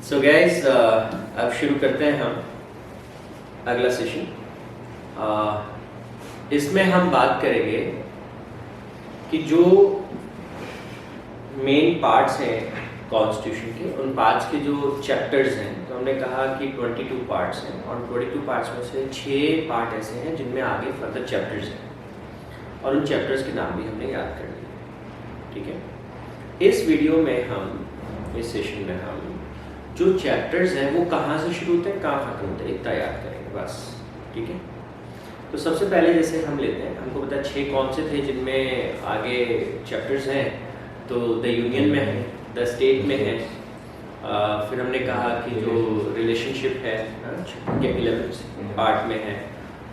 So guys अब शुरू करते हैं हम अगला सेशन। इसमें हम बात करेंगे कि जो मेन पार्ट्स हैं कॉन्स्टिट्यूशन के, उन पार्ट्स के जो चैप्टर्स हैं, तो हमने कहा कि 22 पार्ट्स हैं और 22 पार्ट्स में से 6 पार्ट ऐसे हैं जिनमें आगे फर्दर चैप्टर्स हैं और उन चैप्टर्स के नाम भी हमने याद कर लिए। ठीक है, इस वीडियो में हम, इस सेशन में हम जो चैप्टर्स हैं वो कहाँ से शुरू होते हैं, कहाँ खत्म होते हैं, इतना याद करेंगे बस। ठीक है, तो सबसे पहले जैसे हम लेते हैं, हमको पता है 6 कौन से थे जिनमें आगे चैप्टर्स हैं। तो द यूनियन में है, द स्टेट में है, फिर हमने कहा कि जो रिलेशनशिप है ये 11th पार्ट में है,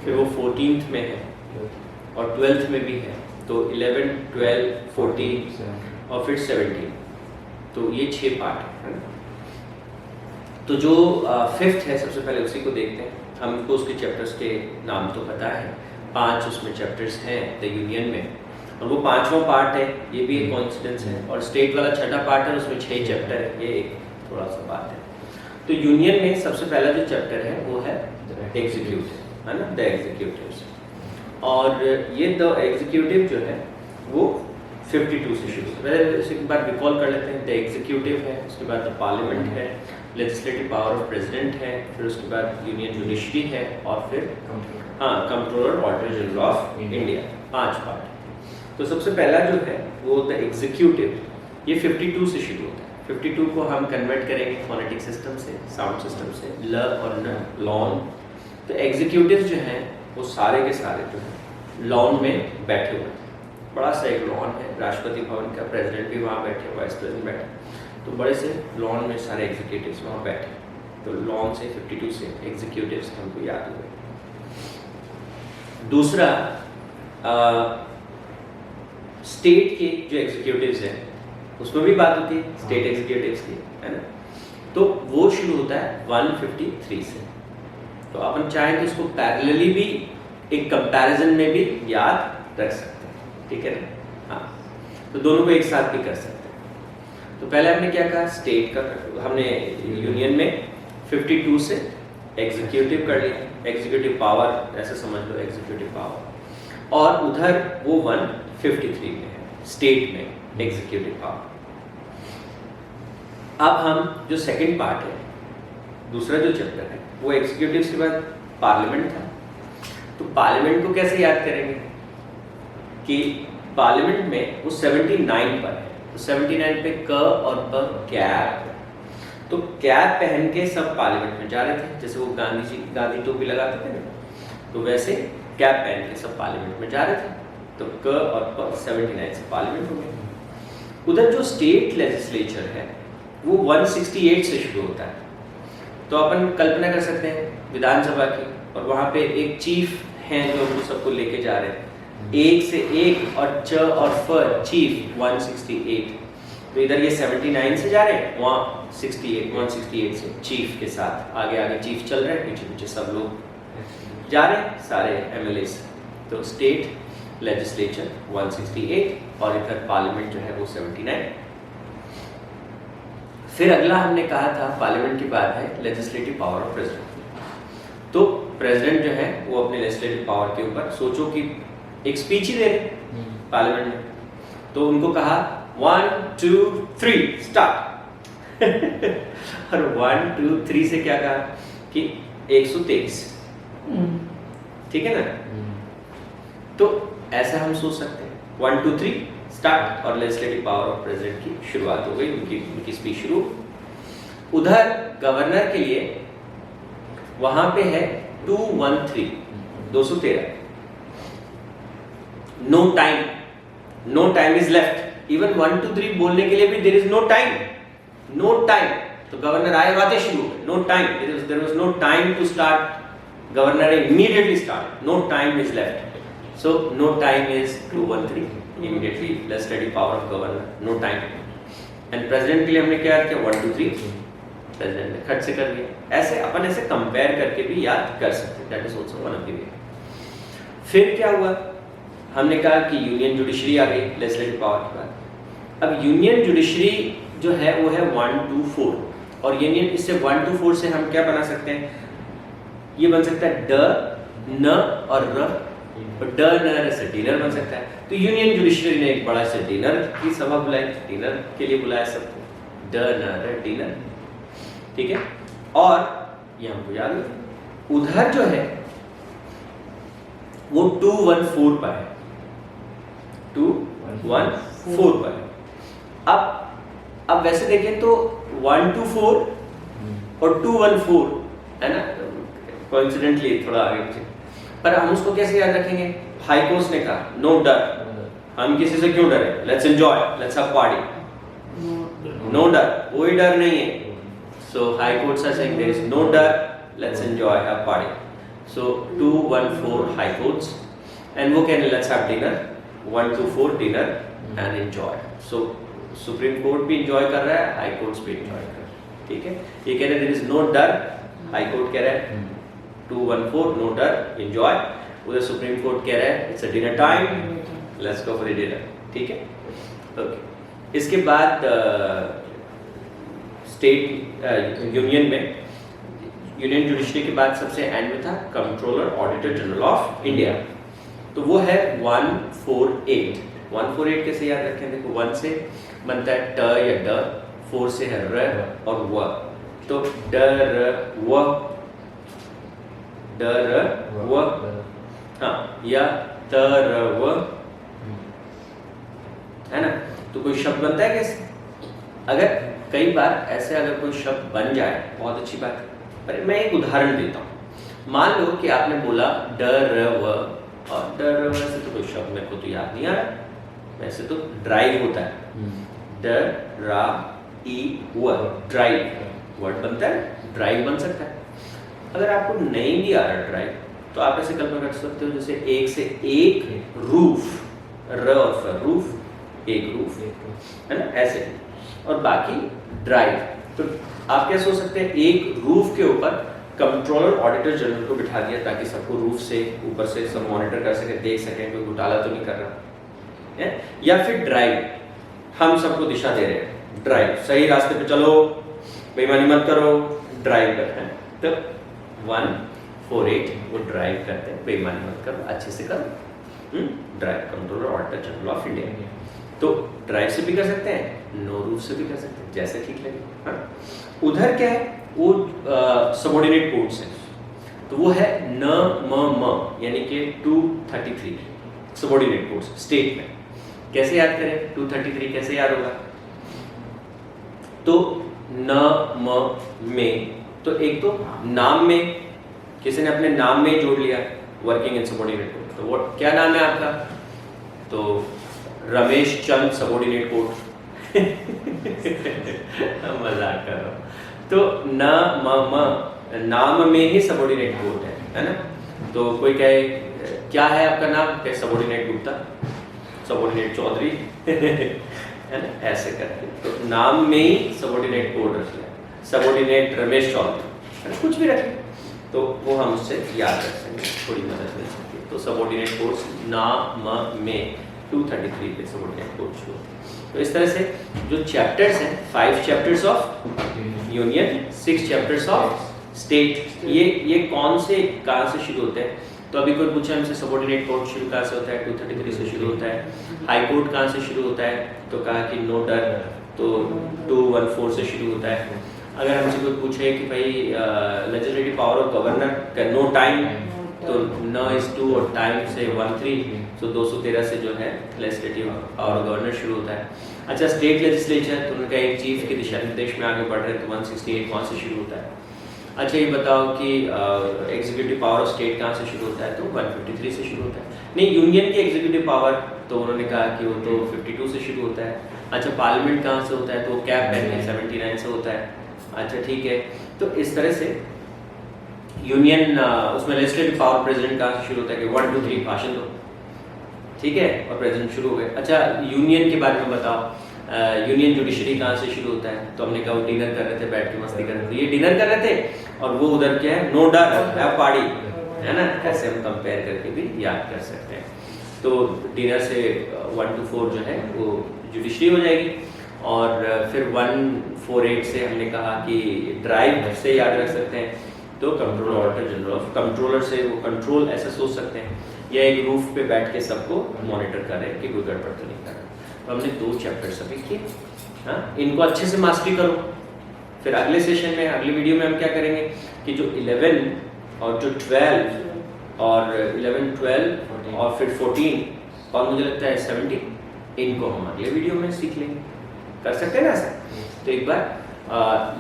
फिर वो 14th में है और 12th में भी है। तो 11, 12, 14 और फिर 17, तो ये 6 पार्ट है ना। तो जो 5th है, सबसे पहले उसी को देखते हैं। हमको उसके चैप्टर्स के नाम तो पता है, 5 उसमें चैप्टर्स हैं द यूनियन में, और वो 5वां पार्ट है, ये भी एक कोइंसिडेंस है। और स्टेट वाला 6ठा पार्ट है, उसमें 6 चैप्टर है, ये एक थोड़ा सा बात है। तो यूनियन में सबसे पहला जो चैप्टर है वो है एग्जीक्यूटिव, है ना, द एग्जीक्यूटिव्स। और ये द एग्जीक्यूटिव जो है वो 52 से शुरू होता है। पहले इसे एक बार रिकॉल कर लेते हैं। द एग्जीक्यूटिव है, उसके बाद द पार्लियामेंट है, लेजिस्लेटिव पावर ऑफ प्रेसिडेंट है, फिर उसके बाद यूनियन जुडिशरी है और फिर controller auditor general of India. 5 part. तो सबसे पहला जो है वो द एग्जीक्यूटिव, ये 52 से शुरू होता है। 52 को हम कन्वर्ट करेंगे फोनेटिक सिस्टम से, साउंड सिस्टम से, ल और न, लॉन। तो एग्जीक्यूटिव जो हैं वो सारे के सारे जो है लॉन में बैठे हुए हैं। बड़ा सा एक लॉन है, राष्ट्रपति भवन का, प्रेसिडेंट भी वहाँ बैठे, वाइस प्रेसिडेंट बैठे, तो बड़े से लॉन में सारे एग्जीक्यूटिव्स वहाँ बैठे। तो लॉन से 52 से एग्जीक्यूटिव्स हमको याद हुए। दूसरा, स्टेट के जो एग्जीक्यूटिव्स हैं उसमें भी बात होती है स्टेट एग्जीक्यूटिव्स की, है ना। तो वो शुरू होता है 153 से। तो अपन चाहें तो इसको पैरेलली भी एक कंपैरिजन में भी याद रख सकते हैं, ठीक है ना। हाँ, तो दोनों को एक साथ भी कर सकते हैं। तो पहले हमने क्या कहा, स्टेट का हमने यूनियन में 52 से एग्जीक्यूटिव कर लिया, एग्जीक्यूटिव पावर ऐसे समझ लो, एग्जीक्यूटिव पावर। और उधर वो 153 में है, स्टेट में एग्जीक्यूटिव पावर। अब हम जो सेकंड पार्ट है, दूसरा जो चैप्टर है, वो एग्जीक्यूटिव के बाद पार्लियामेंट था। तो पार्लियामेंट को कैसे याद करेंगे कि पार्लियामेंट में वो 79 पर है। तो 79 पे क और प कैप, तो कैप पहन के सब पार्लियामेंट में जा रहे थे, जैसे वो गांधी टोपी लगाते थे ना, तो वैसे कैप पहन के सब पार्लियामेंट में जा रहे थे। तो क और प 79 से पार्लियामेंट हो गया। उधर जो स्टेट लेजिस्लेचर है वो 168 से शुरू होता है। तो अपन कल्पना कर सकते हैं विधानसभा की, और वहाँ पे एक चीफ हैं जो उनको सबको लेके जा रहे हैं, एक से एक और च और फ, चीफ 168। तो इधर ये 79 से जा रहे हैं, वहाँ 168 से चीफ के साथ आगे आगे चीफ चल रहे हैं, पीछे पीछे सब लोग जा रहे हैं, सारे एमएलए। तो स्टेट लेजिस्लेचर 168 और इधर पार्लियामेंट जो है वो 79। फिर अगला हमने कहा था पार्लियामेंट के बाद है लेजिस्लेटिव पावर ऑफ प्रेसिडेंट। तो प्रेसिडेंट जो है वो अपने लेजिस्लेटिव पावर के ऊपर, सोचो कि एक स्पीच ही दे रहे पार्लियामेंट में, तो उनको कहा 1 2 3 स्टार्ट। और 1 2 3 से क्या कहा कि 123, ठीक है ना। तो ऐसा हम सोच सकते हैं 1 2 3 स्टार्ट, और लेजिस्लेटिव पावर ऑफ प्रेसिडेंट की शुरुआत हो गई, उनकी स्पीच शुरू। उधर गवर्नर के लिए वहां पे है 213, 213। No time, no time is left. Even 1 2 3 बोलने के लिए भी there is no time, no time. तो गवर्नर आए, बातें शुरू हो गई, no time, there was no time to start. Governor immediately start, no time is left. So no time is 213, immediately legislative power of governor, no time. And president के लिए हमने क्या किया, 1 2 3, प्रेसिडेंट ने खट से कर दिया। ऐसे अपन ऐसे कंपेयर करके भी याद कर सकते हैं, that is also one of the way. फिर क्या हुआ, हमने कहा कि यूनियन जुडिशरी आ गई लेजिस्लेटिव पावर के बाद। अब यूनियन जुडिशरी जो है वो है 1 2 4, और यूनियन इससे 1 to 4 से हम क्या बना सकते हैं, ये बन सकता है ड न और र, और ड न र से डिनर बन सकता है। तो यूनियन जुडिशरी ने एक बड़ा सा डिनर की सभा बुलाई, डिनर के लिए बुलाया सबको, ड न र डिनर, ठीक है। और ये हमको याद है उधर जो है वो 214 पर है, 214 पर है। अब वैसे देखें तो 124 और 214 है ना, कोइंसिडेंटली थोड़ा आगे पीछे, पर हम उसको कैसे याद रखेंगे? हाई कोर्ट ने कहा नो डर, हम किसी से क्यों डरे, let's enjoy, let's have party, no डर, कोई डर नहीं है। So high courts are saying there is no डर, let's enjoy, have party. So 214 high courts and वो कहने let's have dinner, 124 dinner and enjoy. So supreme court भी enjoy कर रहा है, हाई कोर्ट्स भी एंजॉय कर रहा है, ठीक है। ये कह रहे हैं देयर इज नो डर, हाई कोर्ट कह रहा है 214 नो डर, एंजॉय। उधर सुप्रीम कोर्ट कह रहा है it's a dinner time, let's go for dinner, ठीक है। ओके, इसके बाद स्टेट यूनियन में, यूनियन जुडिशरी के बाद सबसे एंड में था controller auditor general of India, तो वो है 148। 148 कैसे याद रखें? देखो 1 से बनता है ट या ड, 4 से है र और व, तो ड र व, ड र व, हाँ, या त र व, है ना। तो कोई शब्द बनता है कैसे? अगर कई बार ऐसे अगर कोई शब्द बन जाए बहुत अच्छी बात है, पर मैं एक उदाहरण देता हूँ। मान लो कि आपने बोला ड र व, और ड र व से तो कोई शब्द मेरे को तो याद नहीं आ रहा, वैसे तो ड्राइव होता है, ड रा ई व, ड्राइव वर्ड बनता है, ड्राइव बन सकता है। अगर आपको नहीं भी आ रहा ड्राइव, तो आप ऐसे कल्पना कर सकते हो जैसे एक से एक रूफ, र और फ, रूफ, एक रूफ, है ना, ऐसे। और बाकी ड्राइव, तो आप क्या सोच सकते हैं, एक रूफ के ऊपर कंट्रोलर ऑडिटर जनरल को बिठा दिया ताकि सबको रूफ से ऊपर से सब मॉनिटर कर सके, देख सके कोई घोटाला तो नहीं कर रहा है। या फिर ड्राइव, हम सबको दिशा दे रहे हैं, ड्राइव, सही रास्ते पे चलो, बेईमानी मत करो, ड्राइव करते हैं। तो 148 वो ड्राइव करते हैं, बेईमानी मत करो, अच्छे से करो, drive, controller auditor general of India. तो ड्राइव से भी कर सकते हैं, नो रूफ से भी कर सकते हैं, जैसे ठीक लगे। हाँ, उधर क्या है, वो सबऑर्डिनेट कोड्स हैं, तो वो है न म म, यानी कि 233 सबऑर्डिनेट कोड्स स्टेट में। कैसे याद करें 233, कैसे याद होगा? तो न म में, तो एक तो नाम में, किसी ने अपने नाम में जोड़ लिया वर्किंग इन सबऑर्डिनेट कोड, तो वो क्या नाम है आपका? तो रमेश चंद सबऑर्डिनेट कोड मजाक कर रहा हूँ। तो न म म, नाम में ही सबऑर्डिनेट कोड है ना। तो कोई कहे क्या है आपका नाम, क्या सबऑर्डिनेट गुप्ता, सबऑर्डिनेट चौधरी है ना, ऐसे करके। तो नाम में ही सबऑर्डिनेट कोड रख लिया, सबऑर्डिनेट रमेश चौधरी, कुछ भी रखें तो वो हम उससे याद रख सकते, थोड़ी मदद मिल सकती है। तो सबऑर्डिनेट कोड्स नाम में 233 पे सबऑर्डिनेट कोड शुरू होते हैं। तो इस तरह से जो चैप्टर्स हैं, 5 chapters of union, 6 chapters of state, ये कौन से कहाँ से शुरू होते हैं? तो अभी कोई पूछा हमसे सबऑर्डिनेट कोड शुरू कहाँ से होता है? 233 से शुरू होता है। हाई कोर्ट कहाँ से शुरू होता है? तो कहा कि नो डर, तो 214 से शुरू होता है। अगर हमसे कोई पूछे कि भाई लेजिस्लेटिव पावर ऑफ गवर्नर का नो टाइम, तो न इज 2 और टाइम से 13, तो 213 से जो है लेजिस्लेटिव पावर ऑफ गवर्नर शुरू होता है। अच्छा, स्टेट लेजिस्लेचर, तो उनका एक चीफ के दिशा निर्देश में आगे बढ़ रहे हैं, तो 168 वहाँ से शुरू होता है। अच्छा, ये बताओ कि एग्जीक्यूटिव पावर ऑफ स्टेट कहाँ से शुरू होता है? तो 153 से शुरू होता है। नहीं, यूनियन की एग्जीक्यूटिव पावर, तो उन्होंने कहा कि वो तो 52 से शुरू होता है। अच्छा, पार्लियामेंट कहाँ से होता है? तो कैप पेन 79 से होता है। अच्छा, ठीक है। तो इस तरह से यूनियन, उसमें लेजिस्लेटिव पावर प्रेसिडेंट कहाँ से शुरू होता है कि 1 2 3 भाषण दो, ठीक है, और प्रेसिडेंट शुरू हो गए। अच्छा, यूनियन के बारे में बताओ, यूनियन जुडिशरी कहाँ से शुरू होता है? तो हमने कहा वो डिनर कर रहे थे, बैठ के मस्ती कर रहे थे, ये डिनर कर रहे थे और वो उधर क्या है, नो डर, हैव पार्टी, है ना। ऐसे हम कंपेयर करके भी याद कर सकते हैं। तो डिनर से 1 to 4 जो है वो जुडिशरी हो जाएगी। और फिर 148 से हमने कहा कि ड्राइव से याद रख सकते हैं, तो control auditor general of controller से वो कंट्रोल ऐसे सोच सकते हैं, या एक रूफ पे बैठ के सबको मॉनिटर कर रहे हैं कि कोई गड़बड़ तो नहीं कर रहा। तो हमने 2 चैप्टर्स अभी किए। हाँ, इनको अच्छे से मास्टरी करो। फिर अगले सेशन में, अगले वीडियो में हम क्या करेंगे कि जो 11 और जो 12 और 11, 12 और फिर 14 और मुझे लगता है 17, इनको हम अगले वीडियो में सीख लेंगे। कर सकते हैं ना ऐसा? तो एक बार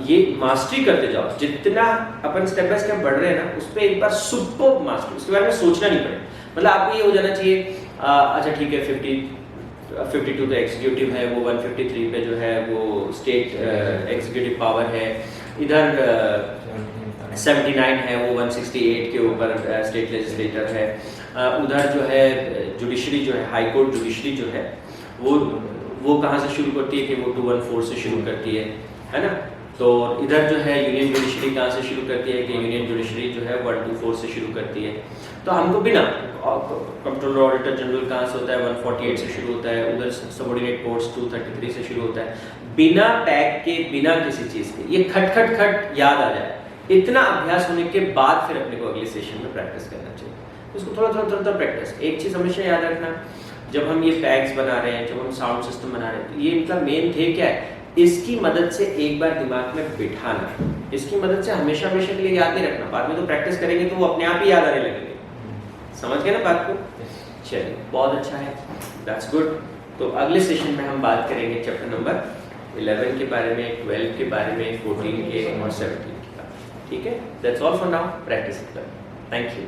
ये मास्टरी करते जाओ, जितना अपन स्टेप बाय स्टेप बढ़ रहे हैं ना, उस पर एक बार सुपर मास्टरी, उसके बारे में सोचना नहीं पड़े। मतलब आपको ये हो जाना चाहिए अच्छा ठीक है 52 तो एग्जीक्यूटिव है, वो 153 पे जो है वो स्टेट एग्जीक्यूटिव पावर है, इधर 79 है वो 168 के ऊपर स्टेट लेजिस्लेटर है, उधर जो है जुडिशरी जो है, हाई कोर्ट जुडिशरी जो है वो कहाँ से शुरू करती है कि वो 214 से शुरू करती है ना। तो इधर जो है यूनियन जुडिशरी कहाँ से शुरू करती है कि यूनियन जुडिशरी जो है 124 से शुरू करती है। तो हमको बिना कंट्रोलर ऑडिटर जनरल कहाँ से होता है 148 से शुरू होता है, उधर सबऑर्डिनेट कोर्ट्स 233 से शुरू होता है। बिना टैग के, बिना किसी चीज़ के, ये खट याद आ जाए, इतना अभ्यास होने के बाद फिर अपने को अगले सेशन में प्रैक्टिस करना चाहिए। तो इसको थोड़ा प्रैक्टिस। एक चीज़ हमेशा याद रखना, जब हम ये टैग्स बना रहे हैं, जब हम साउंड सिस्टम बना रहे हैं, तो ये इनका मेन थे क्या है, इसकी मदद से एक बार दिमाग में बिठाना, इसकी मदद से हमेशा के लिए याद नहीं रखना। बाद में तो प्रैक्टिस करेंगे तो वो अपने आप ही याद आने लगेंगे। समझ गए ना बात को? चलिए, बहुत अच्छा है, दैट्स गुड। तो अगले सेशन में हम बात करेंगे चैप्टर नंबर 11 के बारे में, 12 के बारे में, 14 के और 17 के बारे में। ठीक है, that's all for now. Practice करें। Thank you.